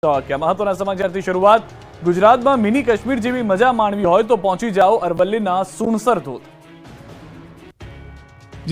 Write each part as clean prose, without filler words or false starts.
મહત્વના સમાચારથી શરૂઆત. ગુજરાતમાં મિની કાશ્મીર જેવી મજા માણવી હોય તો પહોંચી જાઓ અરવલ્લીના સુણસર ધોધ.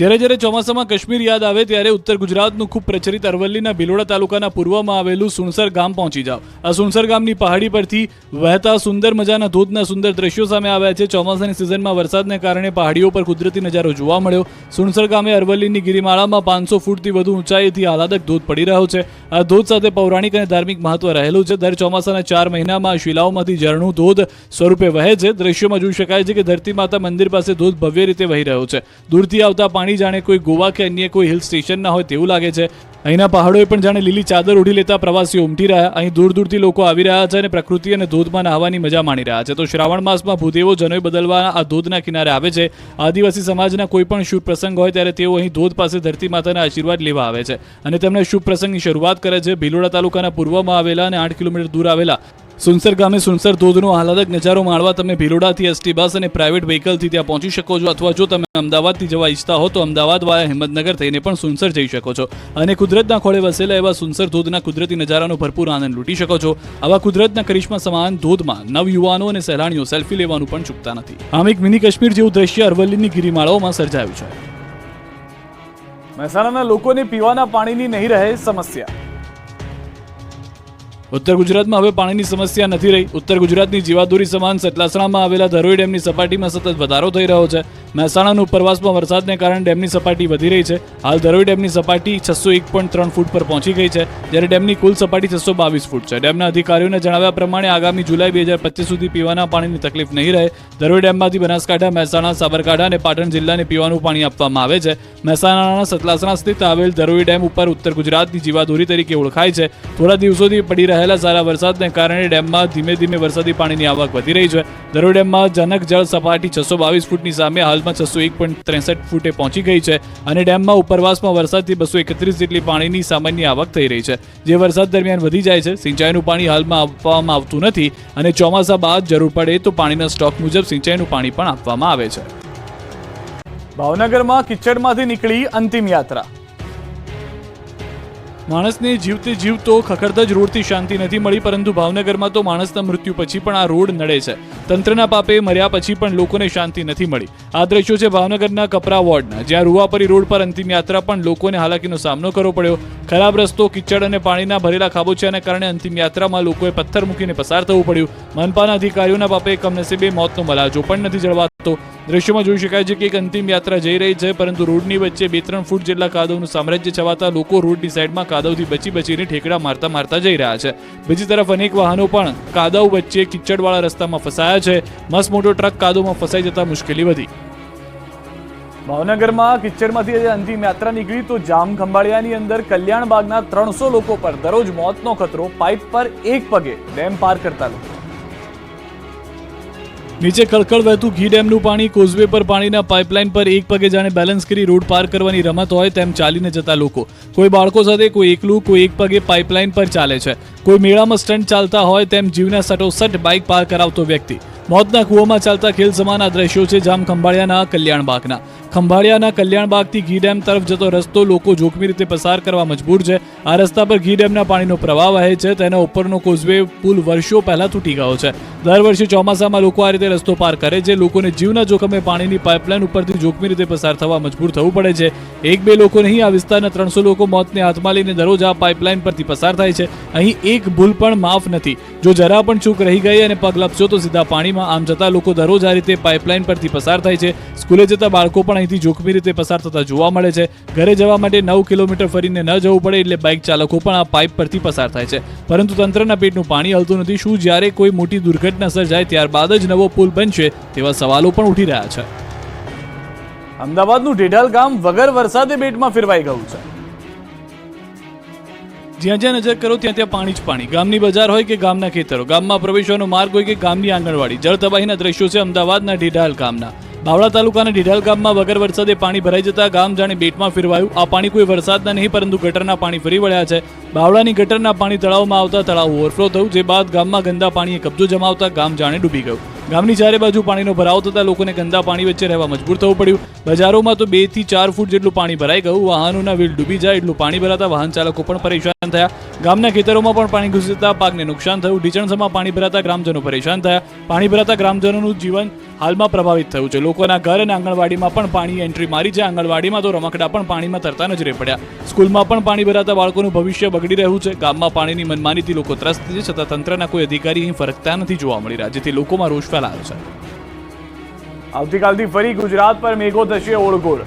જ્યારે ચોમાસામાં કાશ્મીર યાદ આવે ત્યારે ઉત્તર ગુજરાતનું ખૂબ પ્રચલિત અરવલ્લીના ભિલોડા તાલુકાના પૂર્વમાં આવેલું સુણસર ગામ પહોંચી જાઓ. આ સુણસર ગામની પહાડી પરથી વહેતા સુંદર મજાના ધોધના સુંદર દ્રશ્યો સામે આવ્યા છે. ચોમાસાની સિઝનમાં વરસાદને કારણે પહાડીઓ પર કુદરતી નજારો જોવા મળ્યો. સુણસર ગામે અરવલ્લીની ગિરિમાળામાં 500 ફૂટથી વધુ ઊંચાઈથી આહલાદક ધોધ પડી રહ્યો છે. આ ધોધ સાથે પૌરાણિક અને ધાર્મિક મહત્વ રહેલું છે. દર ચોમાસાના 4 મહિનામાં શિલાઓમાંથી ઝરણું ધોધ સ્વરૂપે વહે છે. દ્રશ્યોમાં જોઈ શકાય છે કે ધરતી માતા મંદિર પાસે ધોધ ભવ્ય રીતે વહી રહ્યો છે. દૂરથી આવતા પાણી જાણે કોઈ ગોવા કે અન્ય કોઈ હિલ સ્ટેશન ના હોય તેવું લાગે છે. અહીંના પહાડોએ પણ જાણે લીલી ચાદર ઓઢી લેતા પ્રવાસીઓ ઉમટી રહ્યા. અહીં દૂર દૂરથી લોકો આવી રહ્યા છે અને પ્રકૃતિ અને ધોધમાં નહાવાની મજા માણી રહ્યા છે. તો શ્રાવણ માસમાં ભૂદેવો જનોઈ બદલવા આ ધોધના કિનારે આવે છે. આદિવાસી સમાજના કોઈ પણ શુભ પ્રસંગ હોય ત્યારે તેઓ અહીં ધોધ પાસે ધરતી માતાના આશીર્વાદ લેવા આવે છે અને તેમના શુભ પ્રસંગની શરૂઆત કરે છે. ભિલોડા તાલુકાના પૂર્વમાં આવેલા અને 8 કિલોમીટર દૂર આવેલા સુણસર ગામે સુણસર ધોધનો આહલાદક નજારો માણવા તમે ભિલોડાથી એસટી બસ અને પ્રાઇવેટ વ્હીકલથી ત્યાં પહોંચી શકો છો, અથવા જો તમે અમદાવાદથી જવા ઈચ્છતા હો તો અમદાવાદ વાયા હિંમતનગર થઈને પણ સુણસર જઈ શકો છો અને કુદરતના ખોળે વસેલા એવા સુણસર ધોધના કુદરતી નજારાનો ભરપૂર આનંદ લૂંટી શકો છો. આવા કુદરતના કરિશ્મા સમાન ધોધમાં નવયુવાનો અને સહેલાણીઓ સેલ્ફી લેવાનું પણ ચૂકતા નથી. આમ એક મિની કાશ્મીર જેવું દ્રશ્ય અરવલ્લીની ગિરિમાળાઓમાં સર્જાયું છે. મહેસાણાના લોકોને પીવાના પાણીની નહીં રહે સમસ્યા. ઉત્તર ગુજરાતમાં હવે પાણીની સમસ્યા નથી રહી. ઉત્તર ગુજરાતની જીવાદોરી સમાન સતલાસણામાં આવેલા ધરોઈ ડેમની સપાટીમાં સતત વધારો થઈ રહ્યો છે. મહેસાણાના ઉપરવાસમાં વરસાદને કારણે ડેમની સપાટી વધી રહી છે. હાલ ધરોઈ ડેમની સપાટી 601.3 ફૂટ પર પહોંચી ગઈ છે, જ્યારે ડેમની કુલ સપાટી 622 ફૂટ છે. ડેમના અધિકારીઓના જણાવ્યા પ્રમાણે આગામી જુલાઈ 2025 સુધી પીવાના પાણીની તકલીફ નહીં રહે. ધરોઈ ડેમમાંથી બનાસકાંઠા, મહેસાણા, સાબરકાંઠા અને પાટણ જિલ્લાને પીવાનું પાણી આપવામાં આવે છે. મહેસાણાના સતલાસણા સ્થિત આવેલ ધરોઈ ડેમ ઉપર ઉત્તર ગુજરાતની જીવાદોરી તરીકે ઓળખાય છે. થોડા દિવસોથી પડી રહેલા સારા વરસાદને કારણે ડેમમાં ધીમે ધીમે વરસાદી પાણીની આવક વધી રહી છે. ધરોઈ ડેમમાં જનક જળ સપાટી 622 ફૂટની સામે હાલમાં 601.63 ફૂટે પહોંચી ગઈ છે અને ડેમમાં ઉપરવાસમાં વરસાદથી 231 જેટલી પાણીની સામાન્ય આવક થઈ રહી છે, જે વરસાદ દરમિયાન વધી જાય છે. સિંચાઈનું પાણી હાલમાં આપવામાં આવતું નથી અને ચોમાસા બાદ જરૂર પડે તો પાણીના સ્ટોક મુજબ સિંચાઈનું પાણી પણ આપવામાં આવે છે. ભાવનગરમાં કિચડમાંથી નીકળી અંતિમ યાત્રા. માણસને જીવતે જીવતો ખખડધજ રોડથી શાંતિ નથી મળી, પરંતુ ભાવનગરમાં તો માણસના મૃત્યુ પછી પણ આ રોડ નડે છે. તંત્રના પાપે મર્યા પછી પણ લોકોને શાંતિ નથી મળી. આ દ્રશ્યો છે ભાવનગરના કપરા વોર્ડના, જ્યાં રૂવાપરી રોડ પર અંતિમ યાત્રા પણ લોકોને હાલાકીનો સામનો કરવો પડ્યો. ખરાબ રસ્તો, કિચડ અને પાણીના ભરેલા ખાબોચિયાને કારણે અંતિમ યાત્રામાં લોકોએ પથ્થર મૂકીને પસાર થવું પડ્યું. મનપાના અધિકારીઓના પાપે કમનસીબે મોતનો મલાજો પણ નથી જળવાતો. દ્રશ્યોમાં જોઈ શકાય છે કે એક અંતિમ યાત્રા જઈ રહી છે, પરંતુ રોડની વચ્ચે 2-3 ફૂટ જેટલા કાદવનું સામ્રાજ્ય છવાતા લોકો રોડની સાઈડમાં કાદવથી બચીને ઠેકડા મારતા જઈ રહ્યા છે. બીજી તરફ અનેક વાહનો પણ કાદવ વચ્ચે કિચડવાળા રસ્તામાં ફસાયા છે. મસ્ત મોટો ટ્રક કાદવમાં ફસાઈ જતા મુશ્કેલી વધી. ભાવનગરમાં કિચડમાંથી અંતિમ યાત્રા નીકળી તો જામ ખંભાળિયાની અંદર કલ્યાણબાગના 300 લોકો પર દરરોજ મોતનો ખતરો. પાઇપ પર એક પગે ડેમ પાર કરતા લોકો. નીચે કળકળ વહેતું ઘી ડેમનું પાણી, કોઝવે પર પાણીના પાઇપલાઇન પર એક પગે જાણે બેલેન્સ કરી રોડ પાર કરવાની રમત હોય તેમ ચાલીને જતા લોકો. કોઈ બાળકો સાથે, કોઈ એકલું, કોઈ એક પગે પાઇપલાઇન પર ચાલે છે. કોઈ મેળામાં સ્ટન્ટ ચાલતા હોય તેમ જીવના સટોસટ બાઇક પાર કરાવતો વ્યક્તિ. મોતના કૂવામાં ચાલતા ખેલ સમાન આ દ્રશ્યો છે જામ ખંભાળિયાના કલ્યાણબાગના. ખંભાળિયાના કલ્યાણબાગથી ઘી ડેમ તરફ જતો રસ્તો લોકો જોખમી રીતે પસાર કરવા મજબૂર છે. આ રસ્તા પર ઘી ડેમના પાણીનો પ્રવાહ વહે છે. તેના ઉપરનો કોઝવે પુલ વર્ષો પહેલા તૂટી ગયો છે. દર વર્ષે ચોમાસામાં લોકો આ રીતે રસ્તો પાર કરે છે. લોકોને જીવના જોખમે પાણીની પાઇપલાઇન ઉપરથી જોખમી રીતે પસાર થવા મજબૂર થવું પડે છે. 1-2 લોકો નહીં, આ વિસ્તારના 300 લોકો મોતને હાથમાં લઈને દરરોજ આ પાઇપલાઇન પરથી પસાર થાય છે. અહીં એક ભૂલ પણ માફ નથી. જો જરા પણ ચૂક રહી ગઈ અને પગ લપસ્યો તો સીધા પાણીમાં. આમ છતાં લોકો દરરોજ આ રીતે પાઇપલાઇન પરથી પસાર થાય છે. સ્કૂલે જતા બાળકો પણ અહીંથી જોખમી રીતે પસાર થતા જોવા મળે છે. ઘરે જવા માટે 9 કિલોમીટર ફરીને ન જવું પડે એટલે બાઇક ચાલકો પણ આ પાઇપ પરથી પસાર થાય છે. પરંતુ તંત્રના પેટનું પાણી હલતું નથી. શું જ્યારે કોઈ મોટી દુર્ઘટના સર્જાય ત્યારબાદ જ નવો પુલ બનશે તેવા સવાલો પણ ઉઠી રહ્યા છે. અમદાવાદનું ઢેઢાલ ગામ વગર વરસાદે બેટમાં ફેરવાઈ ગયું છે. જ્યાં જ્યાં નજર કરો ત્યાં પાણી જ પાણી. ગામની બજાર હોય કે ગામના ખેતરો, ગામમાં પ્રવેશવાનો માર્ગ હોય કે ગામની આંગણવાડી, જળ તબાહીના દ્રશ્યો છે અમદાવાદના ઢેઢાલ ગામના. બાવળા તાલુકાના ઢેઢાલ ગામમાં વગર વરસાદે પાણી ભરાઈ જતા ગામ જાણે બેટમાં ફેરવાયું. આ પાણી કોઈ વરસાદના નહીં પરંતુ ગટરના પાણી ફરી વળ્યા છે. બાવળાની ગટરના પાણી તળાવમાં આવતા તળાવ ઓવરફ્લો થયું, જે બાદ ગામમાં ગંદા પાણીએ કબજો જમાવતા ગામ જાણે ડૂબી ગયું. ગામની ચારે બાજુ પાણીનો ભરાવ થતા લોકોને ગંદા પાણી વચ્ચે રહેવા મજબૂર થવું પડ્યું. બજારોમાં તો 2 થી 4 ફૂટ જેટલું પાણી ભરાઈ ગયું. વાહનોના વ્હીલ ડૂબી જાય એટલું પાણી ભરાતા વાહન ચાલકો પણ પરેશાન થયા. ગામના ખેતરોમાં પણ પાણી ઘૂસી જતા પાકને નુકસાન થયું. ઢીચણસમાં પાણી ભરાતા ગ્રામજનો પરેશાન થયા. પાણી ભરાતા ગ્રામજનોનું જીવન હાલમાં પ્રભાવિત થયું છે. લોકોના ઘર અને આંગણવાડીમાં પણ પાણી એન્ટ્રી મારી છે. આંગણવાડીમાં તો રમકડા પણ પાણીમાં તરતા નજરે પડ્યા. સ્કૂલમાં પણ પાણી ભરાતા બાળકોનું ભવિષ્ય બગડી રહ્યું છે. ગામમાં પાણીની મનમાનીથી લોકો ત્રસ્ત છે, છતાં તંત્રના કોઈ અધિકારી અહીં ફરકતા નથી જોવા મળી રહ્યા, જેથી લોકોમાં રોષ ફેલાયો છે. આવતીકાલથી ફરી ગુજરાત પર મેઘો થશે ઓળઘોળ.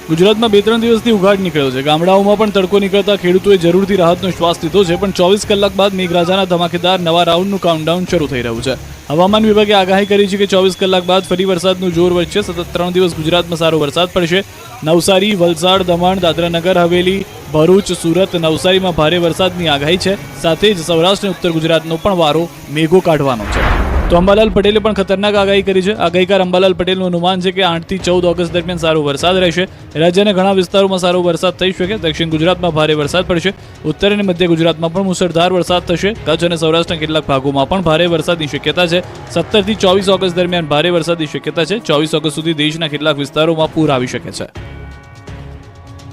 ગુજરાતમાં 2-3 દિવસથી ઉઘાડ નીકળ્યો છે. ગામડાઓમાં પણ તડકો નીકળતા ખેડૂતોએ જરૂરથી રાહતનો શ્વાસ લીધો છે. પણ 24 કલાક બાદ મેઘરાજાના ધમાકેદાર નવા રાઉન્ડનું કાઉન્ટડાઉન શરૂ થઈ રહ્યું છે. હવામાન વિભાગે આગાહી કરી છે કે 24 કલાક બાદ ફરી વરસાદનું જોર વધશે. સતત 3 દિવસ ગુજરાતમાં સારો વરસાદ પડશે. નવસારી, વલસાડ, દમણ, દાદરાનગર હવેલી, ભરૂચ, સુરત, નવસારીમાં ભારે વરસાદની આગાહી છે. સાથે જ સૌરાષ્ટ્ર અને ઉત્તર ગુજરાતનો પણ વારો મેઘો કાઢવાનો છે. તો અંબાલાલ પટેલે પણ ખતરનાક આગાહી કરી છે. આગાહીકાર અંબાલાલ પટેલનું અનુમાન છે કે 8 થી 14 ઓગસ્ટ દરમિયાન સારો વરસાદ રહેશે. રાજ્યના ઘણા વિસ્તારોમાં સારો વરસાદ થઈ શકે. દક્ષિણ ગુજરાતમાં ભારે વરસાદ પડશે. ઉત્તર અને મધ્ય ગુજરાતમાં પણ મુસળધાર વરસાદ થશે. કચ્છ અને સૌરાષ્ટ્રના કેટલાક ભાગોમાં પણ ભારે વરસાદની શક્યતા છે. 17 થી 24 ઓગસ્ટ દરમિયાન ભારે વરસાદની શક્યતા છે. 24 ઓગસ્ટ સુધી દેશના કેટલાક વિસ્તારોમાં પૂર આવી શકે છે.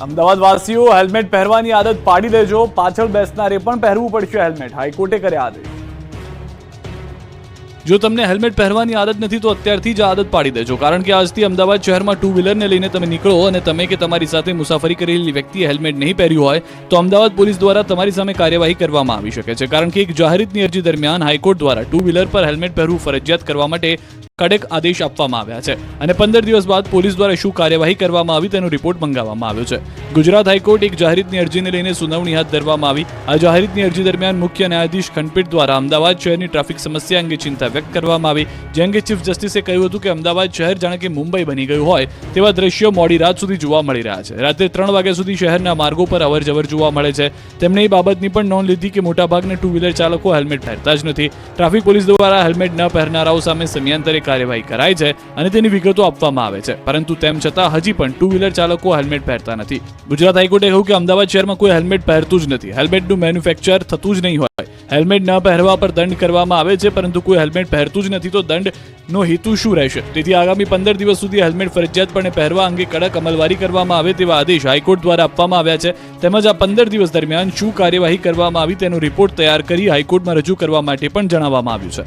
અમદાવાદ વાસીઓ હેલ્મેટ પહેરવાની આદત પાડી લેજો. પાછળ બેસનારે પણ પહેરવું પડશે હેલ્મેટ. હાઈકોર્ટે કર્યા આદેશ. જો તમને હેલ્મેટ પહેરવાની આદત નથી તો અત્યારથી જ આદત પાડી દેજો. કારણ કે આજથી અમદાવાદ શહેરમાં 2 વ્હીલરને લઈને તમે નીકળો અને તમે કે તમારી સાથે મુસાફરી કરેલી વ્યક્તિએ હેલ્મેટ નહીં પહેર્યું હોય તો અમદાવાદ પોલીસ દ્વારા તમારી સામે કાર્યવાહી કરવામાં આવી શકે છે. કારણ કે એક જાહેરહિતની અરજી દરમિયાન હાઈકોર્ટ દ્વારા 2 વ્હીલર પર હેલ્મેટ પહેરવું ફરજિયાત કરવા માટે કડક આદેશ આપવામાં આવ્યા છે. અને 15 દિવસ બાદ પોલીસ દ્વારા શું કાર્યવાહી કરવામાં આવી તેનો રિપોર્ટ મંગાવવામાં આવ્યો છે. ગુજરાત હાઈકોર્ટ એક જાહેરહિતની અરજીને લઈને સુનાવણી હાથ ધરવામાં આવી. આ જાહેરહિતની અરજી દરમિયાન મુખ્ય ન્યાયાધીશ ખંડપીઠ દ્વારા અમદાવાદ શહેરની ટ્રાફિક સમસ્યા અંગે ચિંતા વ્યક્ત કરવામાં આવી. જે અંગે ચીફ જસ્ટિસે કહ્યું હતું કે અમદાવાદ શહેર જાણે કે મુંબઈ બની ગયું હોય તેવા દ્રશ્યો મોડી રાત સુધી જોવા મળી રહ્યા છે. રાત્રે 3 વાગ્યા સુધી શહેરના માર્ગો પર અવરજવર જોવા મળે છે. તેમણે એ બાબતની પણ નોંધ લીધી કે મોટાભાગના 2 વ્હીલર ચાલકો હેલ્મેટ પહેરતા જ નથી. ટ્રાફિક પોલીસ દ્વારા હેલ્મેટ ન પહેરનારાઓ સામે સમયાંતરે કાર્યવાહી કરાય છે અને તેની વિગતો આપવામાં આવે છે. પરંતુ તેમ છતાં હજી પણ 2 વ્હીલર ચાલકો હેલ્મેટ પહેરતા નથી. ગુજરાત હાઈકોર્ટે કહ્યું કે અમદાવાદ શહેરમાં કોઈ હેલ્મેટ પહેરતું જ નથી. હેલ્મેટનું મેન્યુફેક્ચર થતું જ નહીં હોય. હેલ્મેટ ન પહેરવા પર દંડ કરવામાં આવે છે, પરંતુ કોઈ હેલ્મેટ પહેરતું જ નથી તો દંડનો હેતુ શું રહેશે? તેથી આગામી 15 દિવસ સુધી હેલ્મેટ ફરજિયાતપણે પહેરવા અંગે કડક અમલવારી કરવામાં આવે તેવા આદેશ હાઈકોર્ટ દ્વારા આપવામાં આવ્યા છે. તેમજ આ 15 દિવસ દરમિયાન શું કાર્યવાહી કરવામાં આવી તેનો રિપોર્ટ તૈયાર કરી હાઈકોર્ટમાં રજૂ કરવા માટે પણ જણાવવામાં આવ્યું છે.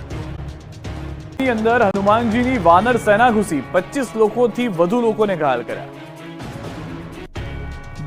અંદર હનુમાનજીની વાનર સેના ઘૂસી 25 લોકોથી વધુ લોકોને ઘાયલ કર્યા.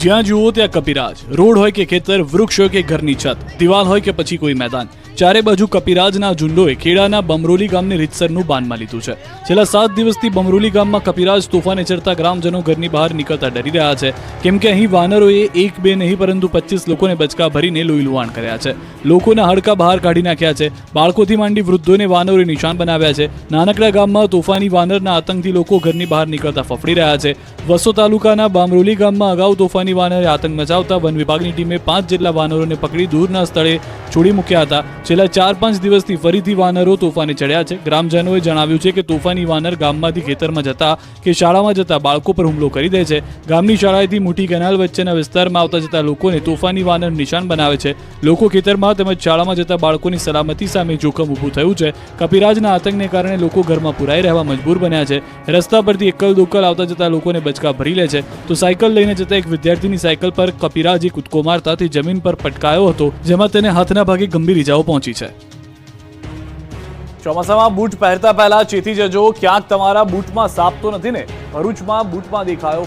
જ્યાં જુઓ ત્યાં કપિરાજ. રોડ હોય કે ખેતર, વૃક્ષ હોય કે ઘરની છત, દિવાલ હોય કે પછી કોઈ મેદાન, ચારે બાજુ કપિરાજના ઝુંડોએ ખેડાના બમરોલી ગામને રીતસરનું બાનમાં લીધું છે. છેલ્લા 7 દિવસથી બમરોલી ગામમાં કપિરાજ તોફાને ચડતા ગ્રામજનો ઘરની બહાર નીકળતા ડરી રહ્યા છે. કેમ કે અહીં વાનરોએ 1-2 નહીં પરંતુ 25 લોકોને બચકા ભરીને લોહીલુહાણ કર્યા છે. લોકોના હાડકા બહાર કાઢી નાખ્યા છે. બાળકોથી માંડી વૃદ્ધોને વાનરોએ નિશાન બનાવ્યા છે. નાનકડા ગામમાં તોફાની વાનરના આતંકથી લોકો ઘરની બહાર નીકળતા ફફડી રહ્યા છે. વસો તાલુકાના બામરોલી ગામમાં અગાઉ તોફાની વાનરે આતંક મચાવતા વન વિભાગની ટીમે 5 જેટલા વાનરોને પકડી દૂરના સ્થળે છોડી મૂક્યા હતા. છેલ્લા 4-5 દિવસથી ફરીથી વાનરો તોફાને ચડ્યા છે. ગ્રામજનોએ જણાવ્યું છે કે તોફાની વાનર ગામમાંથી ખેતરમાં જતા કે શાળામાં જતા બાળકો પર હુમલો કરી દે છે. ગામની શાળાએથી મોટી કેનાલ વચ્ચેના વિસ્તારમાં આવતા જતા લોકોને તોફાની વાનર નિશાન બનાવે છે. લોકો ખેતરમાં તેમજ શાળામાં જતા બાળકોની સલામતી સામે જોખમ ઊભું થયું છે. કપિરાજના આતંકને કારણે લોકો ઘરમાં પુરાઈ રહેવા મજબૂર બન્યા છે. રસ્તા પરથી એકલ દોકલ આવતા જતા લોકોને બચકા ભરી લે છે. તો સાયકલ લઈને જતા એક વિદ્યાર્થીની સાયકલ પર કપિરાજે કૂદકો મારતા તે જમીન પર પટકાયો હતો, જેમાં તેને હાથના ભાગે ગંભીર ઇજાઓ પહોંચી છે. ચોમાસામાં બૂટ પહેરતા પહેલા ચેતી જજો, ક્યાંક તમારા બૂટમાં સાપ તો નથી ને? ભરૂચમાં બૂટમાં દેખાયો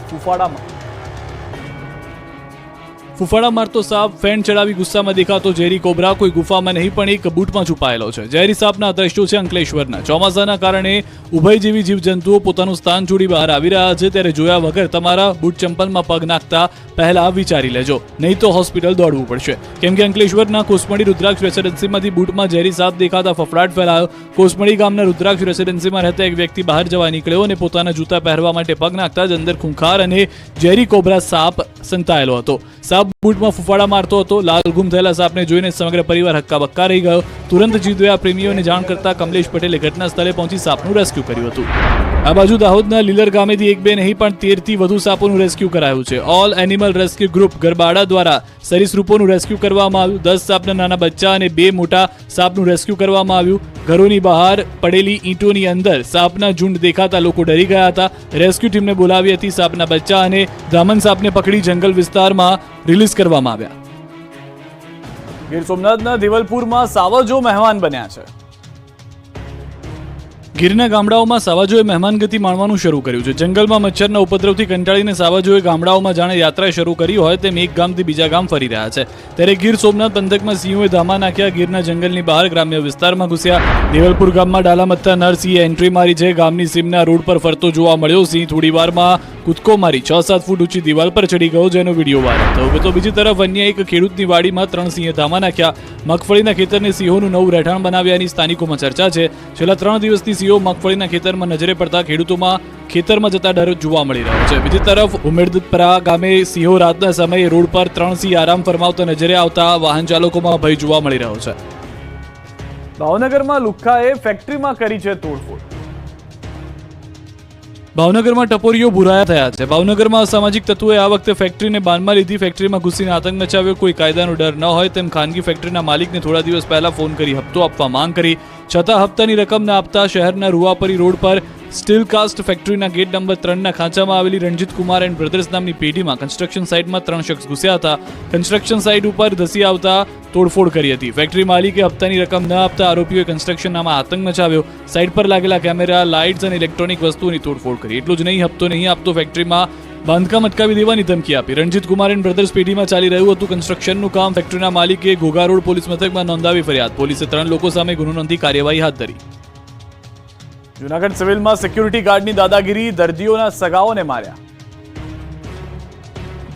ફૂફાડા મારતો સાપ. ફેન ચડાવી ગુસ્સામાં દેખાતો ઝેરી કોબરા કોઈ ગુફામાં નહીં પણ એક બૂટમાં છુપાયેલો છે. ઝેરી સાપના દ્રશ્યો છે અંકલેશ્વરના. ચોમાસાના કારણે ઉભય જેવી જીવજંતુઓ પોતાનું સ્થાન છોડી બહાર આવી રહ્યા છે, ત્યારે જોયા વગર તમારા બૂટ ચંપલમાં પગ નાખતા પહેલા વિચારી લેજો, નહીં તો હોસ્પિટલ દોડવું પડશે. કેમ કે અંકલેશ્વરના કોસમડી રુદ્રાક્ષ રેસિડેન્સીમાંથી બૂટમાં ઝેરી સાપ દેખાતા ફફડાટ ફેલાયો. કોસમડી ગામના રુદ્રાક્ષ રેસિડેન્સીમાં રહેતા એક વ્યક્તિ બહાર જવા નીકળ્યો અને પોતાના જૂતા પહેરવા માટે પગ નાખતા જ અંદર ખૂંખાર અને ઝેરી કોબરા સાપ સંતાયેલો હતો. સાપ બૂટમાં ફૂફાડા મારતો હતો. લાલઘુમ થયેલા સાપને જોઈને સમગ્ર પરિવાર હક્કાબક્કા રહી ગયો. તુરંત જીવદયા પ્રેમીઓને જાણ કરતા કમલેશ પટેલે ઘટના સ્થળે પહોંચી સાપનું રેસ્ક્યુ કર્યું હતું. આ બાજુ દાહોદના લીલર ગામેથી એક બે નહીં પણ 13 થી વધુ સાપોનું રેસ્ક્યુ કરાયું છે. All animal rescue group Garbada દ્વારા સરીસૃપોનું રેસ્ક્યુ કરવામાં આવ્યું. 10 સાપના નાના બચ્ચા અને 2 મોટા સાપનું રેસ્ક્યુ કરવામાં આવ્યું. ઘરોની બહાર પડેલી ઈંટોની અંદર સાપના ઝુંડ દેખાતા લોકો ડરી ગયા હતા. રેસ્ક્યુ ટીમને બોલાવી હતી. સાપના બચ્ચા અને બ્રાહ્મણ સાપને પકડી જંગલ વિસ્તારમાં રિલીઝ કરવામાં આવ્યા. ગીર સોમનાથના દેવલપુરમાં સાવજો મહેમાન બન્યા છે. ગીરના ગામડાઓમાં સાવજોએ મહેમાનગતિ માણવાનું શરૂ કર્યું છે. જંગલમાં મચ્છરના ઉપદ્રવથી કંટાળીને સાવજોએ ગામડાઓમાં જાણે યાત્રા શરૂ કરી હોય તેમ એક ગામથી બીજા ગામ ફરી રહ્યા છે. ત્યારે ગીર સોમનાથ પંથકમાં સિંહોએ ધામા નાખ્યા. ગીરના જંગલની બહાર ગ્રામ્ય વિસ્તારમાં ઘૂસ્યા. દેવલપુર ગામમાં ડાલામત્તા નરસિંહે એન્ટ્રી મારી છે. ગામની સીમના રોડ પર ફરતો જોવા મળ્યો. સિંહ થોડી વારમાં કૂદકો મારી 6-7 ફૂટ ઊંચી દિવાલ પર ચડી ગયો, જેનો વિડીયો વાયરલ થયો. તો બીજી તરફ અન્ય એક ખેડૂતની વાડીમાં 3 સિંહે ધામા નાખ્યા. મગફળીના ખેતરને સિંહોનું નવું રહેઠાણ બનાવ્યાની સ્થાનિકોમાં ચર્ચા છે. છેલ્લા 3 દિવસથી સિંહો મગફળીના ખેતરમાં નજરે પડતા ખેડૂતોમાં ખેતરમાં જતા ડર જોવા મળી રહ્યો છે. બીજી તરફ ઉમેદપરા ગામે સિંહો રાતના સમયે રોડ પર 3 સિંહ આરામ ફરમાવતા નજરે આવતા વાહન ચાલકોમાં ભય જોવા મળી રહ્યો છે. ભાવનગરમાં લુખ્ખાએ ફેક્ટરીમાં કરી છે તોડફોડ. ભાવનગરમાં ટપોરીઓ ભૂરાયા થયા છે. ભાવનગરમાં અસામાજિક તત્વોએ આ વખતે ફેક્ટરીને બાનમાં લીધી. ફેક્ટરીમાં ઘૂસીને આતંક મચાવ્યો. કોઈ કાયદાનો ડર ન હોય તેમ ખાનગી ફેક્ટરીના માલિકને થોડા દિવસ પહેલા ફોન કરી હપ્તો આપવા માંગ કરી, છતાં હપ્તાની રકમ ન આપતા શહેરના રૂવાપરી રોડ પર સ્ટીલ કાસ્ટ ફેક્ટરીના ગેટ નંબર 3ના ખાંચામાં આવેલી રણજીત કુમાર એન્ડ બ્રધર્સ નામની પેઢીમાં કન્સ્ટ્રક્શન સાઇટમાં 3 શખ્સ ઘૂસ્યા હતા. કન્સ્ટ્રક્શન સાઇટ ઉપર ધસી આવતા તોડફોડ કરી હતી. ફેક્ટરી માલિકે હપ્તાની રકમ ન આપતા આરોપીઓએ કન્સ્ટ્રક્શનમાં આતંક મચાવ્યો. સાઇટ પર લાગેલા કેમેરા, લાઇટ્સ અને ઇલેક્ટ્રોનિક વસ્તુઓની તોડફોડ કરી. એટલું જ નહીં, હપ્તો નહીં આપતો ફેક્ટરીમાં બાંધકામ અટકાવી દેવાની ધમકી આપી. રણજીત કુમાર એન્ડ બ્રધર્સ પેઢીમાં ચાલી રહ્યું હતું કન્સ્ટ્રક્શનનું કામ. ફેક્ટરીના માલિકે ઘોઘા રોડ પોલીસ મથકમાં નોંધાવી ફરિયાદ. પોલીસે 3 લોકો સામે ગુનો નોંધી કાર્યવાહી હાથ ધરી. જૂનાગઢ સિવિલમાં સિક્યુરિટી ગાર્ડની દાદાગીરી, દર્દીઓના સગાઓને માર્યા.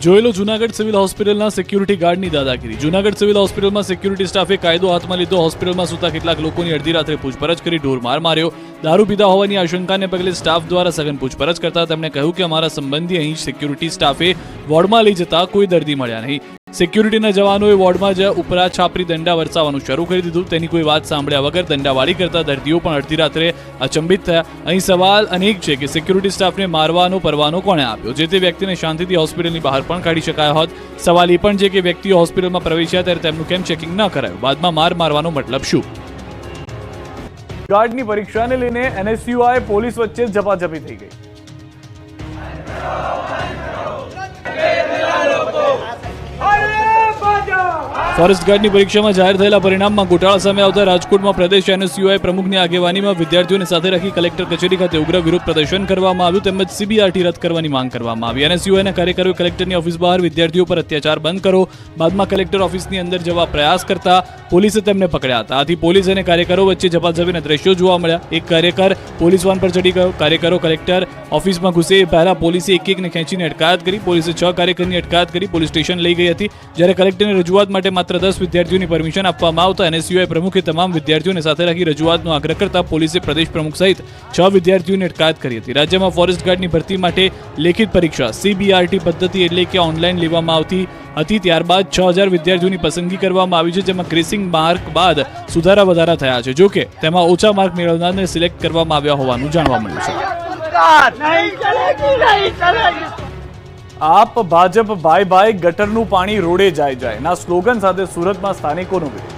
જોયેલો જૂનાગઢ સિવિલ હોસ્પિટલના સિક્યુરિટી ગાર્ડની દાદાગીરી. જૂનાગઢ સિવિલ હોસ્પિટલમાં સિક્યુરિટી સ્ટાફે કાયદો હાથમાં લીધો. હોસ્પિટલમાં સૂતા કેટલાક લોકોની અડધી રાત્રે પૂછપરછ કરી ઢોરમાર માર્યો. દારૂ પીધા હોવાની આશંકાને પગલે સ્ટાફ દ્વારા સઘન પૂછપરછ કરતા તેમણે કહ્યું કે અમારા સંબંધી અહીં સિક્યુરિટી સ્ટાફે વોર્ડમાં લઈ જતા કોઈ દર્દી મળ્યા નહીં. સિક્યુરિટીના જવાનોએ વોર્ડમાં જ ઉપરા છાપરી દંડા વરસાવવાનું શરૂ કરી દીધું. તેની કોઈ વાત સાંભળ્યા વગર દંડાવાળી કરતા દર્દીઓ પણ અડધી રાત્રે અચંબિત થયા. અહીં સવાલ અનેક છે કે સિક્યુરિટી સ્ટાફને મારવાનો પરવાનો કોણે આપ્યો? જે તે વ્યક્તિને શાંતિથી હોસ્પિટલની બહાર પણ કાઢી શકાય હોત. સવાલ એ પણ છે કે વ્યક્તિઓ હોસ્પિટલમાં પ્રવેશ્યા ત્યારે તેમનું કેમ ચેકિંગ ન કરાયું? બાદમાં મારવાનો મતલબ શું? ગાર્ડની પરીક્ષાને લઈને એનએસયુઆઈ પોલીસ વચ્ચે ઝપાઝપી થઈ ગઈ. ફોરેસ્ટ ગાર્ડની પરીક્ષામાં જાહેર થયેલા પરિણામમાં ગોટાળા સામે આવતા રાજકોટમાં પ્રદેશ એનએસયુઆઈ પ્રમુખની આગેવાનીમાં વિદ્યાર્થીઓને સાથે રાખી કલેક્ટર કચેરી ખાતે ઉગ્ર વિરોધ પ્રદર્શન કરવામાં આવ્યું. તેમજ સીબીઆરટી રદ કરવાની માંગ કરવામાં આવી. એનએસયુઆઈના કાર્યકરોએ કલેક્ટરની ઓફિસ બહાર વિદ્યાર્થીઓ પર અત્યાચાર બંધ કરો, બાદમાં કલેક્ટર ઓફિસની અંદર જવા પ્રયાસ કરતા પોલીસે તેમને પકડ્યા હતા. આથી પોલીસ અને કાર્યકરો વચ્ચે ઝપાઝપીના દ્રશ્યો જોવા મળ્યા. એક કાર્યકર પોલીસ વાન પર ચડી ગયો. કાર્યકરો કલેક્ટર ઓફિસમાં ઘૂસે એ પહેલા પોલીસે એકને ખેંચીને અટકાયત કરી. પોલીસે 6 કાર્યકરની અટકાયત કરી પોલીસ સ્ટેશન લઈ ગઈ હતી. જ્યારે કલેક્ટરને રજૂઆત માટે માત્ર 10 વિદ્યાર્થીઓની પરમિશન આપવામાં આવતા એનએસયુઆઈ પ્રમુખે તમામ વિદ્યાર્થીઓને સાથે રાખી રજૂઆતનો આગ્રહ કરતા પોલીસે પ્રદેશ પ્રમુખ સહિત 6 વિદ્યાર્થીઓની અટકાયત કરી હતી. રાજ્યમાં ફોરેસ્ટ ગાર્ડની ભરતી માટે લેખિત પરીક્ષા સીબીઆરટી પદ્ધતિ એટલે કે ઓનલાઈન લેવામાં આવતી હતી. ત્યારબાદ 6000 વિદ્યાર્થીઓની પસંદગી કરવામાં આવી છે, જેમાં ગ્રેસિંગ માર્ક બાદ સુધારા વધારા થયા છે. જોકે તેમાં ઓછા માર્ક મેળવનારને સિલેક્ટ કરવામાં આવ્યા હોવાનું જાણવા મળ્યું છે. આપ ભાજપ ભાઈ ભાઈ ગટરનું પાણી રોડે જાય જાય ના સ્લોગન સાથે સુરતમાં સ્થાનિકોનો વિરોધ.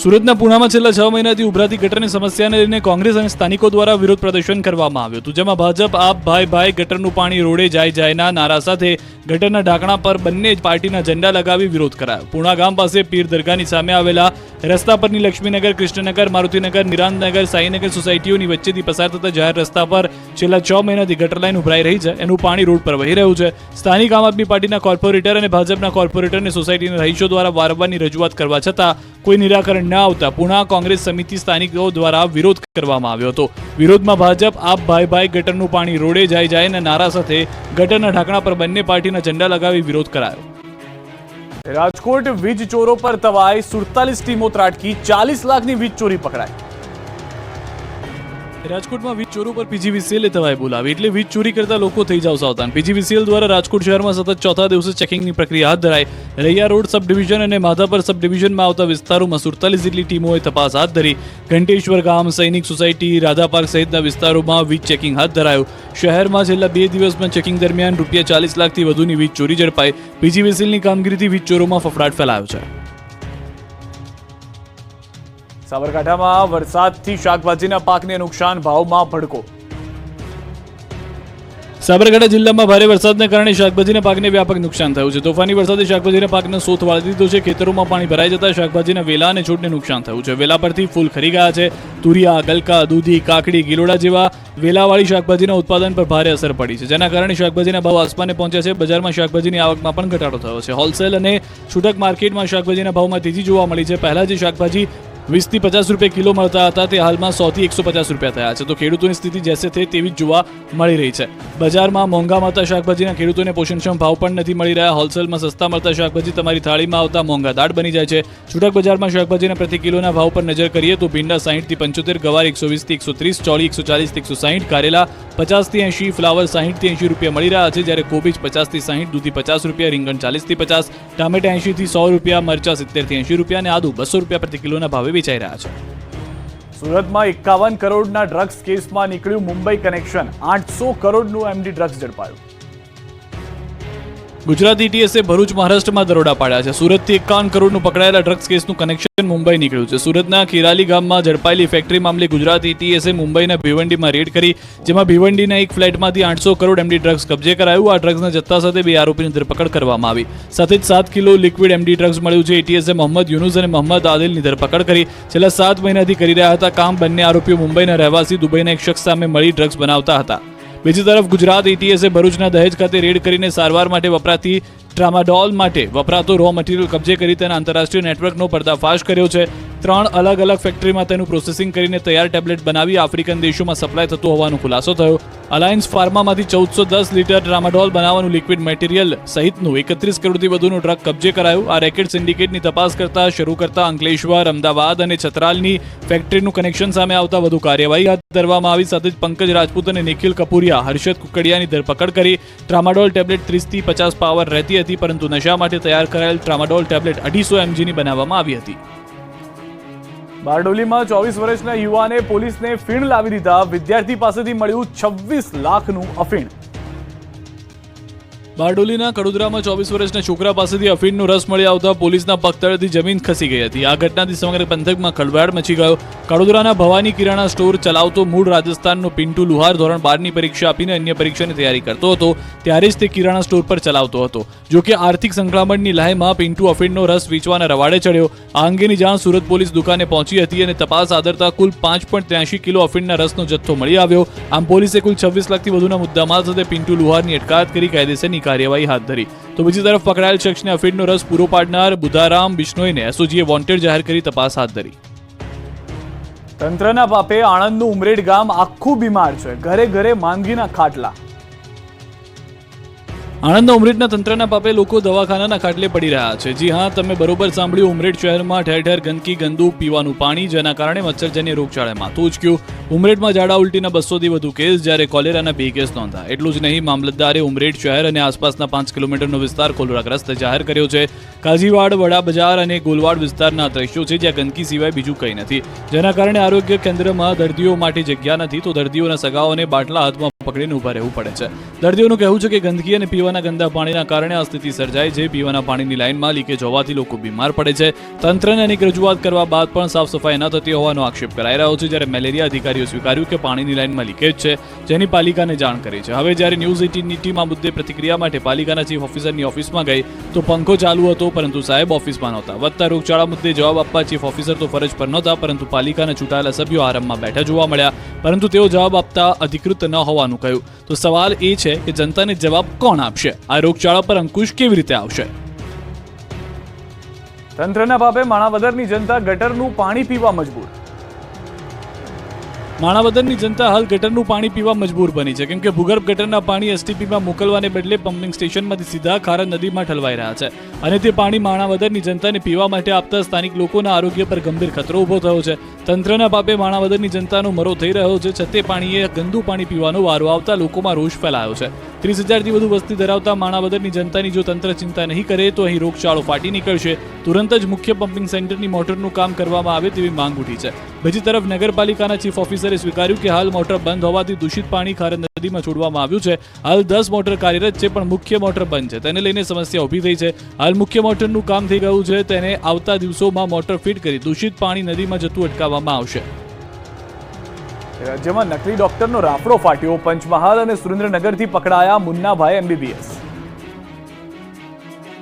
સુરતના પુણામાં છેલ્લા 6 મહિનાથી ઉભરાતી ગટરની સમસ્યાને લઈને કોંગ્રેસ અને સ્થાનિકો દ્વારા વિરોધ પ્રદર્શન કરવામાં આવ્યું હતું. જેમાં ભાજપ આપ ભાઈ ભાઈ ગટરનું પાણી રોડે જાય જાયના નારા સાથે ગટરના ઢાંકણા પર બંને પાર્ટીના ઝંડા લગાવી વિરોધ કરાયો. પુણા ગામ પાસે પીર દરગાહની સામે આવેલા રસ્તા પરની લક્ષ્મીનગર, કૃષ્ણનગર, મારુતિનગર, નિરાંતનગર, સાઈનગર સોસાયટીઓની વચ્ચેથી પસાર થતા જાહેર રસ્તા પર છેલ્લા 6 મહિનાથી ગટર લાઈન ઉભરાઈ રહી છે. એનું પાણી રોડ પર વહી રહ્યું છે. સ્થાનિક આમ આદમી પાર્ટીના કોર્પોરેટર અને ભાજપના કોર્પોરેટરને સોસાયટીના રહીશો દ્વારા વારંવારની રજૂઆત કરવા છતાં કોઈ નિરાકરણ ન આવતા પુણા કોંગ્રેસ સમિતિ સ્થાનિકો દ્વારા વિરોધ કરવામાં આવ્યો હતો. વિરોધમાં ભાજપ આપ ભાઈ ભાઈ ગટરનું પાણી રોડે જાય જાયના નારા સાથે ગટરના ઢાંકણા પર બંને પાર્ટીના ઝંડા લગાવી વિરોધ કરાયો. રાજકોટ વીજ ચોરો પર તવાઈ, 47 ટીમો ત્રાટકી, 40 લાખની વીજ ચોરી પકડાઈ. રાજકોટમાં વીજ ચોરો પર પીજીવીસીએલે તવાય બોલાવી, એટલે વીજ ચોરી કરતા લોકો થઈ જાવ સાવધાન. પીજીવીસીએલ દ્વારા રાજકોટ શહેરમાં સતત ચોથા દિવસે ચેકિંગની પ્રક્રિયા હાથ ધરાઈ. રૈયા રોડ સબ ડિવિઝન અને માધાપર સબ ડિવિઝનમાં આવતા વિસ્તારોમાં 47 જેટલી ટીમોએ તપાસ હાથ ધરી. ઘંટેશ્વર ગામ, સૈનિક સોસાયટી, રાધા પાર્ક સહિતના વિસ્તારોમાં વીજ ચેકિંગ હાથ ધરાયું. શહેરમાં છેલ્લા 2 દિવસમાં ચેકિંગ દરમિયાન ₹40 લાખથી વધુની વીજ ચોરી ઝડપાઈ. પીજીવીસીએલની કામગીરીથી વીજ ચોરોમાં ફફડાટ ફેલાયો છે. સાબરકાંઠામાં વરસાદથી શાકભાજીના પાકને નુકસાન, ભાવમાં ભડકો. સાબરકાંઠા જિલ્લામાં ભારે વરસાદને કારણે શાકભાજીના પાકને વ્યાપક નુકસાન થયું છે. તોફાની વરસાદે શાકભાજીના પાકને સોથ વાળી દીધો છે. ખેતરોમાં પાણી ભરાઈ જતા શાકભાજીના વેલા અને છોડને નુકસાન થયું છે. વેલા પરથી ફૂલ ખરી ગયા છે. તુરિયા, ગલકા, દૂધી, કાકડી, ગિલોડા જેવા વેલાવાળી શાકભાજીના ઉત્પાદન પર ભારે અસર પડી છે, જેના કારણે શાકભાજીના ભાવ આસમાને પહોંચ્યા છે. બજારમાં શાકભાજીની આવકમાં પણ ઘટાડો થયો છે. હોલસેલ અને છૂટક માર્કેટમાં શાકભાજીના ભાવમાં તેજી જોવા મળી છે. પહેલા જે શાકભાજી 20 થી 50 રૂપિયા કિલો મળતા હતા તે હાલમાં 100 થી 150 રૂપિયા થયા છે. તો ખેડૂતોની સ્થિતિ જેસે તે તેવી જ જોવા મળી રહી છે. બજારમાં મોંઘા મળતા શાકભાજીના ખેડૂતોને પોષણક્ષમ ભાવ પણ નથી મળી રહ્યા. હોલસેલમાં સસ્તા મળતા શાકભાજી તમારી થાળીમાં આવતા મોંઘા દાટ બની જાય છે. છૂટક બજારમાં શાકભાજીના પ્રતિ કિલોના ભાવ પર નજર કરીએ તો ભીંડા 60 થી 75, ગવાર 120 થી 130, ચોળી 140 થી 160, કારેલા 50 થી 80, ફ્લાવર 60 થી 80 રૂપિયા મળી રહ્યા છે. જ્યારે કોબીજ 50 થી 60, દૂધી 50 રૂપિયા, રીંગણ 40 થી 50, ટામેટા 80 થી 100 રૂપિયા, મરચા 70 થી 80 રૂપિયા અને આદુ 200 રૂપિયા પ્રતિ કિલોના ભાવે વેચાઈ રહ્યા છે. સુરતમાં 51 કરોડના ડ્રગ્સ કેસમાં નીકળ્યું મુંબઈ કનેક્શન. 800 કરોડનું એમડી ડ્રગ્સ ઝડપાયું. ગુજરાત એટીએસે ભરૂચ, મહારાષ્ટ્રમાં દરોડા પાડ્યા છે. સુરતથી 51 કરોડનું પકડાયેલા ડ્રગ્સ કેસનું કનેક્શન મુંબઈ નીકળ્યું છે. સુરતના ખીરાલી ગામમાં ઝડપાયેલી ફેક્ટરી મામલે ગુજરાત એટીએસે મુંબઈના ભિવંડીમાં રેડ કરી, જેમાં ભિવંડીના એક ફ્લેટમાંથી 800 કરોડ એમડી ડ્રગ્સ કબજે કરાયું. આ ડ્રગ્સના જથ્થા સાથે 2 આરોપીની ધરપકડ કરવામાં આવી. સાથે જ 7 કિલો લિક્વિડ એમડી ડ્રગ્સ મળ્યું છે. એટીએસે મોહમ્મદ યુનુસ અને મોહમ્મદ આદિલની ધરપકડ કરી. છેલ્લા 7 મહિનાથી કરી રહ્યા હતા કામ. બંને આરોપીઓ મુંબઈના રહેવાસી દુબઈના એક શખ્સ સામે મળી ડ્રગ્સ બનાવતા હતા. બીજી તરફ ગુજરાત એટીએસે ભરૂચના દહેજ ખાતે રેડ કરીને સારવાર માટે વપરાતી ટ્રામાડોલ માટે વપરાતો રો મટીરિયલ કબજે કરી તેના આંતરરાષ્ટ્રીય નેટવર્કનો પર્દાફાશ કર્યો છે. 3 અલગ અલગ ફેક્ટરીમાં તેનું પ્રોસેસિંગ કરીને તૈયાર ટેબ્લેટ બનાવી આફ્રિકન દેશોમાં સપ્લાય થતું હોવાનો ખુલાસો થયો. અલાયન્સ ફાર્મામાંથી 1410 લીટર ટ્રામાડોલ બનાવવાનું લિક્વિડ મટીરિયલ સહિતનું 31 કરોડથી વધુનું ડ્રગ કબજે કરાયું. આ રેકેટ સિન્ડિકેટની તપાસ શરૂ કરતા અંકલેશ્વર, અમદાવાદ અને છતરાલની ફેક્ટરીનું કનેક્શન સામે આવતા વધુ કાર્યવાહી હાથ ધરવામાં આવી. સાથે જ પંકજ રાજપૂત અને નિખિલ કપૂરિયા, હર્ષદ કુકડિયાની ધરપકડ કરી. ટ્રામાડોલ ટેબ્લેટ 30 થી 50 પાવર રહેતી હતી, પરંતુ નશા માટે તૈયાર કરાયેલ ટ્રામાડોલ ટેબ્લેટ 250 mgની બનાવવામાં આવી હતી. બારડોલીમાં 24 વર્ષના યુવાને પોલીસને ફીણ લાવી દીધા. વિદ્યાર્થી પાસેથી મળ્યું 26 લાખનું અફીણ. બારડોલીના કડોદરામાં 24 વર્ષના છોકરા પાસેથી અફીણનો રસ મળી આવતા પોલીસના પગતળથી જમીન ખસી ગઈ હતી. આ ઘટનાથી સમગ્ર પંથકમાં ખળભળાટ મચી ગયો. કડોદરાના ભવાની કિરાણા સ્ટોર ચલાવતો મૂળ રાજસ્થાનનો પિન્ટુ લુહાર ધોરણ 12ની પરીક્ષા આપીને અન્ય પરીક્ષાની તૈયારી કરતો હતો. ત્યારે જ તે કિરાણા સ્ટોર પર ચલાવતો હતો. જો કે આર્થિક સંકળામણની લહેમાં પિન્ટુ અફીણનો રસ વેચવાના રવાડે ચડ્યો. આ અંગેની જાણ સુરત પોલીસ દુકાને પહોંચી હતી અને તપાસ આદરતા કુલ 5.83 કિલો અફીણના રસનો જથ્થો મળી આવ્યો. આમ પોલીસે કુલ 26 લાખથી વધુના મુદ્દામાલ સાથે પિન્ટુ લુહારની અટકાયત કરી કાયદેસરની કાર્યવાહી હાથ ધરી. તો બીજી તરફ પકડાયેલ શખ્સને અફીણનો રસ પૂરો પાડનાર બુધારામ બિશ્નોઈને એસઓજીએ વોન્ટેડ જાહેર કરી તપાસ હાથ ધરી. તંત્રના પાપે આણંદનું ઉમરેડ ગામ આખું બીમાર છે. ઘરે ઘરે માંદગીના ખાટલા. આણંદના ઉમરેડના તંત્રના પાપે લોકો દવાખાનાના ખાટલે પડી રહ્યા છે. જી હા, તમે બરોબર સાંભળ્યું. ઉમરેડ શહેરમાં ઠેર ઠેર ગંદકી, ગંદુ પીવાનું પાણી, જેના કારણે મચ્છરજન્ય રોગચાળે માથું ઉચક્યું. ઉમરેડમાં ઝાડા ઉલટીના 200થી વધુ કેસ, જ્યારે કોલેરાના 2 કેસ નોંધાયા. એટલું જ નહીં, મામલતદારે ઉમરેડ શહેર અને આસપાસના 5 કિલોમીટરનો વિસ્તાર કોલેરાગ્રસ્ત જાહેર કર્યો છે. કાજીવાડ, વડા બજાર અને ગોલવાડ વિસ્તારના દ્રશ્યો છે, જ્યાં ગંદકી સિવાય બીજું કંઈ નથી, જેના કારણે આરોગ્ય કેન્દ્રમાં દર્દીઓ માટે જગ્યા નથી, તો દર્દીઓના સગાઓને બાટલા હાથમાં પકડીને ઊભા રહેવું પડે છે. દર્દીઓનું કહેવું છે કે ગંદકી અને પીવાના ગંદા પાણીના કારણે આ સ્થિતિ સર્જાય છે. પીવાના પાણીની લાઇનમાં લીકેજ હોવાથી લોકો બીમાર પડે છે. તંત્રને અનેક રજૂઆત કરવા બાદ પણ સાફ સફાઈ ન થતી હોવાનો આક્ષેપ કરાઈ રહ્યો છે. જ્યારે મેલેરિયા અધિકારીઓ સ્વીકાર્યું કે પાણીની લાઇનમાં લીકેજ છે, જેની પાલિકાને જાણ કરી છે. હવે જ્યારે ન્યૂઝ 18ની ટીમ આ મુદ્દે પ્રતિક્રિયા માટે પાલિકાના ચીફ ઓફિસરની ઓફિસમાં ગઈ તો પંખો ચાલુ હતો, પરંતુ સાહેબ ઓફિસમાં નહોતા. વધતા રોગચાળા મુદ્દે જવાબ આપવા ચીફ ઓફિસર તો ફરજ પર નહોતા, પરંતુ પાલિકાના ચૂંટાયેલા સભ્યો આરામમાં બેઠા જોવા મળ્યા, પરંતુ તેઓ જવાબ આપતા અધિકૃત ન હોવાનું કહ્યું. તો સવાલ એ છે કે જનતાને જવાબ કોણ આપશે? આ રોગચાળા પર અંકુશ કેવી રીતે આવશે? તંત્રના પાપે માણાવદરની જનતા ગટરનું પાણી પીવા મજબૂર. માણાવદરની જનતા હાલ ગટરનું પાણી પીવા મજબૂર બની છે, કેમ કે ભૂગર્ભ ગટરના પાણી એસટીપીમાં મોકલવાને બદલે પમ્પિંગ સ્ટેશનમાંથી સીધા ખારા નદીમાં ઠલવાઈ રહ્યા છે અને તે પાણી માણાવદરની જનતાને પીવા માટે આપતા સ્થાનિક લોકોના આરોગ્ય પર ગંભીર ખતરો ઊભો થયો છે. તંત્રના પાપે માણાવદરની જનતાનો મરો થઈ રહ્યો છે. છતે પાણીએ ગંદુ પાણી પીવાનો વારો આવતા લોકોમાં રોષ ફેલાયો છે. 30,000થી વધુ વસ્તી ધરાવતા માણાવદરની જનતાની જો તંત્ર ચિંતા નહીં કરે તો અહીં રોગચાળો ફાટી નીકળશે. તુરંત જ મુખ્ય પમ્પિંગ સેન્ટરની મોટરનું કામ કરવામાં આવે તેવી માંગ ઉઠી છે. બીજી તરફ નગરપાલિકાના ચીફ ઓફિસરે સ્વીકાર્યું કે હાલ મોટર બંધ હોવાથી દૂષિત પાણી ખારા નદીમાં છોડવામાં આવ્યું છે. હાલ 10 મોટર કાર્યરત છે, પણ મુખ્ય મોટર બંધ છે. તેને લઈને સમસ્યા ઊભી થઈ છે. હાલ મુખ્ય મોટરનું કામ થઈ ગયું છે. તેને આવતા દિવસોમાં મોટર ફિટ કરી દૂષિત પાણી નદીમાં જતું અટકાવવામાં આવશે. રાજ્યમાં નકલી ડોક્ટરનો રાફડો ફાટ્યો. પંચમહાલ અને સુરેન્દ્રનગરથી પકડાયા મુન્નાભાઈ MBBS.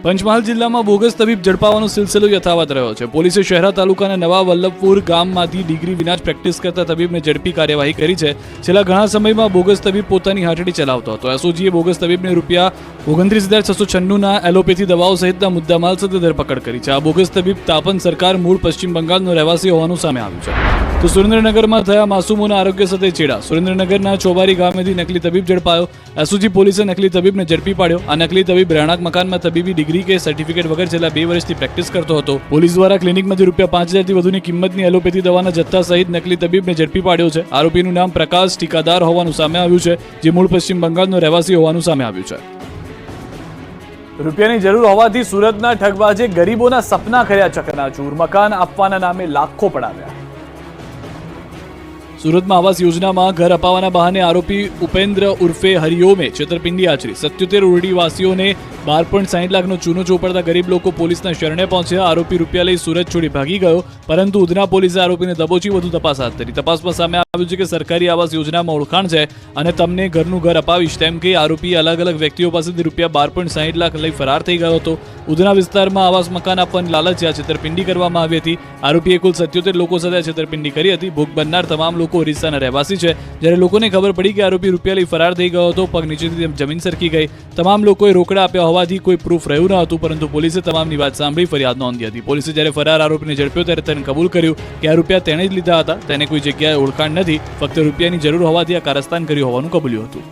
પંચમહાલ જિલ્લામાં બોગસ તબીબ ઝડપાવાનો સિલસિલો યથાવત રહ્યો છે. પોલીસે શહેરા તાલુકાના નવા વલ્લભપુર ગામમાંથી ડિગ્રી વિના જ પ્રેક્ટિસ કરતા તબીબને ઝડપી કાર્યવાહી કરી છે. છેલ્લા ઘણા સમયમાં બોગસ તબીબ પોતાની હાથડી ચલાવતો હતો. એસઓજીએ બોગસ તબીબને ₹29,696ના એલોપેથી દવાઓ સહિતના મુદ્દામાલ સાથે ધરપકડ કરી છે. આ બોગસ તબીબ તાપન સરકાર મૂળ પશ્ચિમ બંગાળનો રહેવાસી હોવાનું સામે આવ્યું છે. તો સુરેન્દ્રનગરમાં થયા માસૂમોના આરોગ્ય સાથે ચેડા. સુરેન્દ્રનગરના ચોબારી ગામેથી નકલી તબીબ ઝડપાયો. એસઓજી પોલીસે નકલી તબીબને ઝડપી પાડ્યો. આ નકલી તબીબ રહેણાંક મકાનમાં તબીબી ડિગ્રી કે સર્ટિફિકેટ વગર છેલ્લા 2 વર્ષથી પ્રેક્ટિસ કરતો હતો. પોલીસ દ્વારા ક્લિનિકમાંથી ₹5,000થી વધુની કિંમતની એલોપેથી દવાના જથ્થા સહિત નકલી તબીબને ઝડપી પાડ્યો છે. આરોપીનું નામ પ્રકાશ ટીકાદાર હોવાનું સામે આવ્યું છે, જે મૂળ પશ્ચિમ બંગાળનો રહેવાસી હોવાનું સામે આવ્યું છે. રૂપિયાની જરૂર હોવાથી સુરતના ઠગબાજે ગરીબોના સપના કર્યા ચકનાચૂર. મકાન આપવાના નામે લાખો પડાવ્યા. સુરતમાં આવાસ યોજનામાં ઘર અપાવવાના બહાને આરોપી ઉપેન્દ્ર ઉર્ફે હરિઓમે છેતરપિંડી આચરી. 77 ઓરડીવાસીઓને 12.60 લાખનો ચૂનો ચોપડતા ગરીબ લોકો પોલીસના શરણે પહોંચ્યા. આરોપી રૂપિયા લઈ સુરત છોડી ભાગી ગયો, પરંતુ ઉધના પોલીસે આરોપીને દબોચી વધુ તપાસ હાથ ધરી. તપાસમાં સામે આવ્યું છે કે સરકારી આવાસ યોજનામાં ઓળખાણ છે અને તમને ઘરનું ઘર અપાવીશ તેમ કે આરોપી અલગ અલગ વ્યક્તિઓ પાસેથી ₹12.60 લાખ લઈ ફરાર થઈ ગયો હતો. ઉધના વિસ્તારમાં આવાસ મકાન આપવાની લાલચે આ છેતરપિંડી કરવામાં આવી હતી. આરોપીએ કુલ 77 લોકો સાથે છેતરપિંડી કરી હતી. ભોગ બનનાર તમામ લોકો ઓરિસ્સાના રહેવાસી છે. જ્યારે લોકોને ખબર પડી કે આરોપી રૂપિયા લઈ ફરાર થઈ ગયો હતો, પગ નીચેથી જમીન સરકી ગઈ. તમામ લોકોએ રોકડા આપ્યા હોવાથી કોઈ પ્રૂફ રહ્યું ન હતું, પરંતુ પોલીસે તમામની વાત સાંભળી ફરિયાદ નોંધી હતી. પોલીસે જ્યારે ફરાર આરોપીને ઝડપ્યો ત્યારે તેને કબૂલ કર્યું કે આ રૂપિયા તેણે જ લીધા હતા. તેને કોઈ જગ્યાએ ઓળખાણ નથી, ફક્ત રૂપિયાની જરૂર હોવાથી આ કારસ્તાન કર્યું હોવાનું કબૂલ્યું હતું.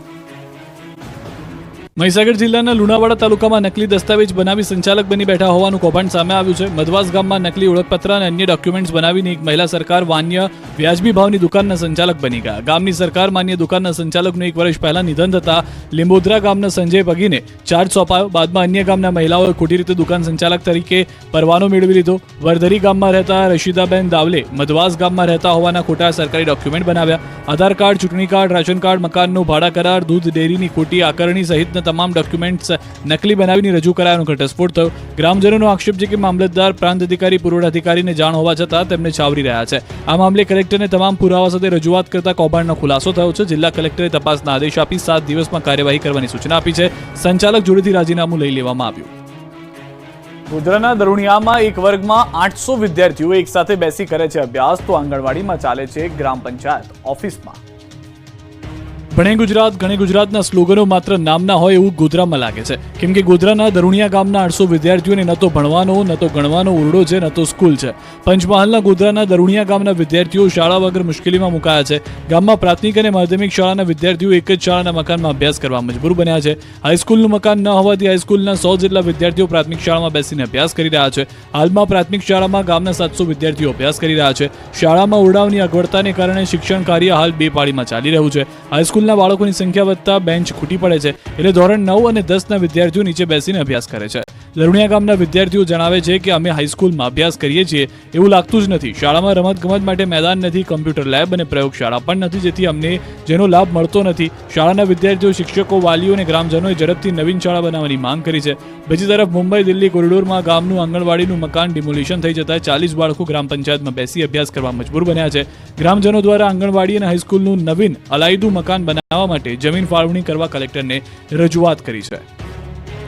મહીસાગર જિલ્લાના લુણાવાડા તાલુકામાં નકલી દસ્તાવેજ બનાવી સંચાલક બની બેઠા હોવાનું કૌભાંડ સામે આવ્યું છે. મધવાસ ગામમાં નકલી ઓળખપત્ર અને અન્ય ડોક્યુમેન્ટ્સ બનાવીને એક મહિલા સરકાર માન્ય વ્યાજબી ભાવની દુકાનના સંચાલક બની ગયા. ગામની સરકાર માન્ય દુકાનના સંચાલકનું 1 વર્ષ પહેલા નિધન થતા લીંબોદરા ગામના સંજય પગીને ચાર્જ સોંપાયો. બાદમાં અન્ય ગામના મહિલાઓએ ખોટી રીતે દુકાન સંચાલક તરીકે પરવાનો મેળવી લીધો. વરધરી ગામમાં રહેતા રશીદાબેન દાવલે મધવાસ ગામમાં રહેતા હોવાના ખોટા સરકારી ડોક્યુમેન્ટ બનાવ્યા. આધાર કાર્ડ, ચૂંટણી કાર્ડ, રાશન કાર્ડ, મકાનનો ભાડા કરાર, દૂધ ડેરીની ખોટી આકરણી સહિતના તમામ ડોક્યુમેન્ટ્સ નકલી બનાવીને રજૂ કરાયાનો ઘટસ્ફોટ થયો. ગ્રામજનોનો આક્ષેપ છે કે મામલતદાર, પ્રાંત અધિકારી, પુરવઠા અધિકારીને જાણ હોવા છતાં તેમને છાવરી રહ્યા છે. આ મામલે કલેક્ટરને તમામ પુરાવા સાથે રજૂઆત કરતા કૌભાંડનો ખુલાસો થયો છે. જિલ્લા કલેક્ટરે તપાસના આદેશ આપી 7 દિવસમાં કાર્યવાહી કરવાની સૂચના આપી છે. સંચાલક જોડેથી રાજીનામું લઈ લેવામાં આવ્યું. ગોધરાના દરુણિયામાં એક વર્ગમાં 800 વિદ્યાર્થીઓ એક સાથે બેસી કરે છે અભ્યાસ, તો આંગણવાડીમાં ચાલે છે ગ્રામ પંચાયત ઓફિસમાં. ભણે ગુજરાત, ગણે ગુજરાતના સ્લોગનો માત્ર નામના હોય એવું ગોધરામાં લાગે છે, કેમ કે ગોધરાના દરુણિયા ગામના 800 વિદ્યાર્થીઓને ન તો ભણવાનો, ન તો ગણવાનો ઓરડો છે, ન તો સ્કૂલ છે. પંચમહાલના ગોધરાના દરુણિયા ગામના વિદ્યાર્થીઓ શાળા વગર મુશ્કેલીમાં મુકાયા છે. ગામમાં પ્રાથમિક અને માધ્યમિક શાળાના વિદ્યાર્થીઓ એક જ શાળાના મકાનમાં અભ્યાસ કરવા મજબૂર બન્યા છે. હાઈસ્કૂલનું મકાન ન હોવાથી હાઈસ્કૂલના 100 જેટલા વિદ્યાર્થીઓ પ્રાથમિક શાળામાં બેસીને અભ્યાસ કરી રહ્યા છે. હાલમાં પ્રાથમિક શાળામાં ગામના 700 વિદ્યાર્થીઓ અભ્યાસ કરી રહ્યા છે. શાળામાં ઓરડાઓની અગવડતાને કારણે શિક્ષણ કાર્ય હાલ 2 પાળીમાં ચાલી રહ્યું છે. હાઈસ્કૂલના બાળકોની સંખ્યા વધતા બેન્ચ ખૂટી પડે છે, એટલે ધોરણ 9 અને 10ના વિદ્યાર્થીઓ નીચે બેસીને અભ્યાસ કરે છે. દરુણિયા ગામના વિદ્યાર્થીઓ જણાવે છે કે અમે હાઈસ્કૂલમાં અભ્યાસ કરીએ છીએ એવું લાગતું જ નથી. શાળામાં રમતગમત માટે મેદાન નથી, કમ્પ્યુટર લેબ અને પ્રયોગશાળા પણ નથી, જેથી અમને જેનો લાભ મળતો નથી. શાળાના વિદ્યાર્થીઓ, શિક્ષકો, વાલીઓ અને ગ્રામજનોએ ઝડપથી નવીન શાળા બનાવવાની માંગ કરી છે. બીજી તરફ મુંબઈ દિલ્હી કોરિડોરમાં ગામનું આંગણવાડીનું મકાન ડિમોલિશન થઈ જતા 40 બાળકો ગ્રામ પંચાયતમાં બેસી અભ્યાસ કરવા મજબૂર બન્યા છે. ગ્રામજનો દ્વારા આંગણવાડી અને હાઈસ્કૂલનું નવીન અલાયદું મકાન બનાવવા માટે જમીન ફાળવણી કરવા કલેક્ટરને રજૂઆત કરી છે.